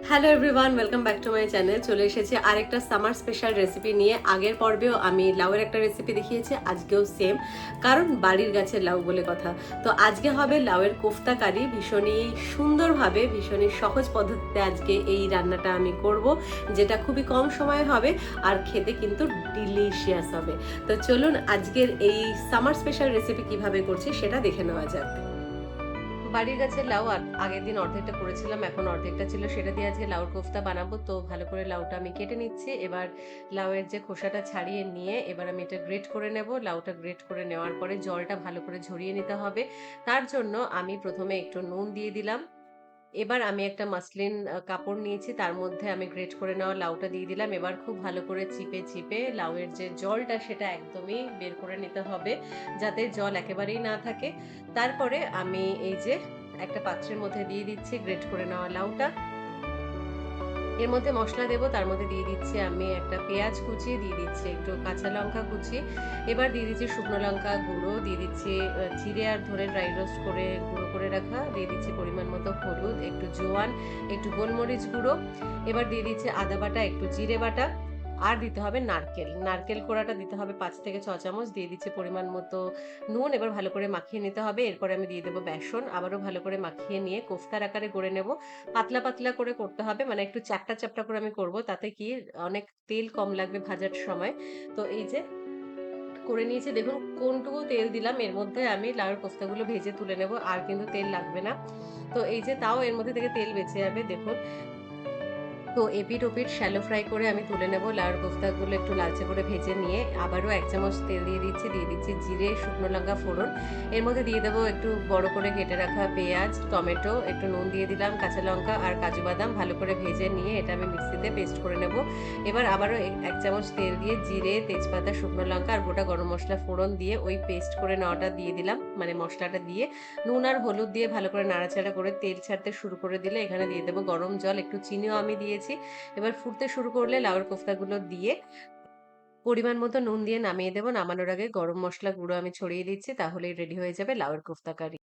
Hello everyone, welcome back to my channel. চলে এসেছি আরেকটা সামার স্পেশাল রেসিপি নিয়ে। আগের পর্বেও আমি লাউয়ের একটা রেসিপি দেখিয়েছি, আজকেও সেম, কারণ বাড়ির গাছের লাউ বলে কথা। তো আজকে হবে লাউয়ের কোফতা কারি। ভীষণই সুন্দরভাবে, ভীষণই সহজ পদ্ধতিতে আজকে এই রান্নাটা আমি করব, যেটা খুবই কম সময়ে হবে আর খেতে কিন্তু ডিলিশিয়াস হবে। তো চলুন আজকের এই সামার স্পেশাল রেসিপি কিভাবে করছি সেটা দেখে নেওয়া যাক। বাড়ির গাছের লাউ আগের দিন অর্ধেকটা করেছিলাম, এখন অর্ধেকটা ছিল, সেটা দিয়ে আজকে লাউর কোফতা বানাবো। তো ভালো করে লাউটা আমি কেটে নিচ্ছি। এবার লাউয়ের যে খোসাটা ছাড়িয়ে নিয়ে এবার আমি এটা গ্রেট করে নেব। লাউটা গ্রেট করে নেওয়ার পরে জলটা ভালো করে ঝরিয়ে নিতে হবে। তার জন্য আমি প্রথমে একটু নুন দিয়ে দিলাম। এবার আমি একটা মাসলিন কাপড় নিয়েছি, তার মধ্যে আমি গ্রেট করে নেওয়া লাউটা দিয়ে দিলাম। এবার খুব ভালো করে চিপে চিপে লাউয়ের যে জলটা সেটা একদমই বের করে নিতে হবে, যাতে জল একেবারেই না থাকে। তারপরে আমি এই যে একটা পাত্রের মধ্যে দিয়ে দিচ্ছি গ্রেট করে নেওয়া লাউটা। এর মধ্যে মশলা দেবো, তার মধ্যে দিয়ে দিচ্ছি আমি একটা পেঁয়াজ কুচি, দিয়ে দিচ্ছি একটু কাঁচা লঙ্কা কুচি, এবার দিয়ে দিচ্ছি শুকনো লঙ্কা গুঁড়ো, দিয়ে দিচ্ছি জিরে আর ধনে ড্রাই রোস্ট করে গুঁড়ো করে রাখা, দিয়ে দিচ্ছি পরিমাণ মতো হলুদ, একটু জোয়ান, একটু গোলমরিচ গুঁড়ো, এবার দিয়ে দিচ্ছি আদা বাটা, একটু জিরে বাটা, আর দিতে হবে নারকেল। নারকেল কোড়াটা দিতে হবে 5 থেকে 6 চামচ। দিয়ে দিচ্ছি পরিমাণ মতো নুন। এবার ভালো করে মাখিয়ে নিতে হবে। এরপরে আমি দিয়ে দেবো বেসন, আবারও ভালো করে মাখিয়ে নিয়ে কোফতার আকারে গড়ে নেব। পাতলা পাতলা করে করতে হবে, মানে একটু চ্যাপ্টা চ্যাপ্টা করে আমি করব, তাতে কি অনেক তেল কম লাগবে ভাজার সময়। তো এই যে করে নিয়েছি, দেখুন কোনটুকু তেল দিলাম, এর মধ্যে আমি লাউয়ের কোফতাগুলো ভেজে তুলে নেব, আর কিন্তু তেল লাগবে না। তো এই যে তাও এর মধ্যে থেকে তেল বেঁচে যাবে, দেখুন। তো এপিঠ ওপিঠ শ্যালো ফ্রাই করে আমি তুলে নেব। লাউয়ের কোফতাগুলো একটু লালচে করে ভেজে নিয়ে আবারও 1 চামচ তেল দিয়ে দিচ্ছি, দিয়ে দিচ্ছি জিরে, শুকনো লঙ্কা ফোড়ন। এর মধ্যে দিয়ে দেবো একটু বড় করে কেটে রাখা পেঁয়াজ, টমেটো, একটু নুন দিয়ে দিলাম, কাঁচা লঙ্কা আর কাজু বাদাম ভালো করে ভেজে নিয়ে এটা আমি মিক্সিতে পেস্ট করে নেব। এবার আবারও 1 চামচ তেল দিয়ে জিরে, তেজপাতা, শুকনো লঙ্কা আর গোটা গরম মশলা ফোড়ন দিয়ে ওই পেস্ট করে নেওয়াটা দিয়ে দিলাম, মানে মশলাটা দিয়ে নুন আর হলুদ দিয়ে ভালো করে নাড়াচাড়া করে তেল ছাড়তে শুরু করে দিলে এখানে দিয়ে দেবো গরম জল, একটু চিনিও আমি দিয়েছি। এবার ফুটতে শুরু করলে লাউয়ের কোফতাগুলো দিয়ে পরিমাণ মতো নুন দিয়ে নামিয়ে দেবো। নামানোর আগে গরম মশলা গুঁড়ো আমি ছড়িয়ে দিচ্ছি, তাহলেই রেডি হয়ে যাবে লাউয়ের কোফতা কারি।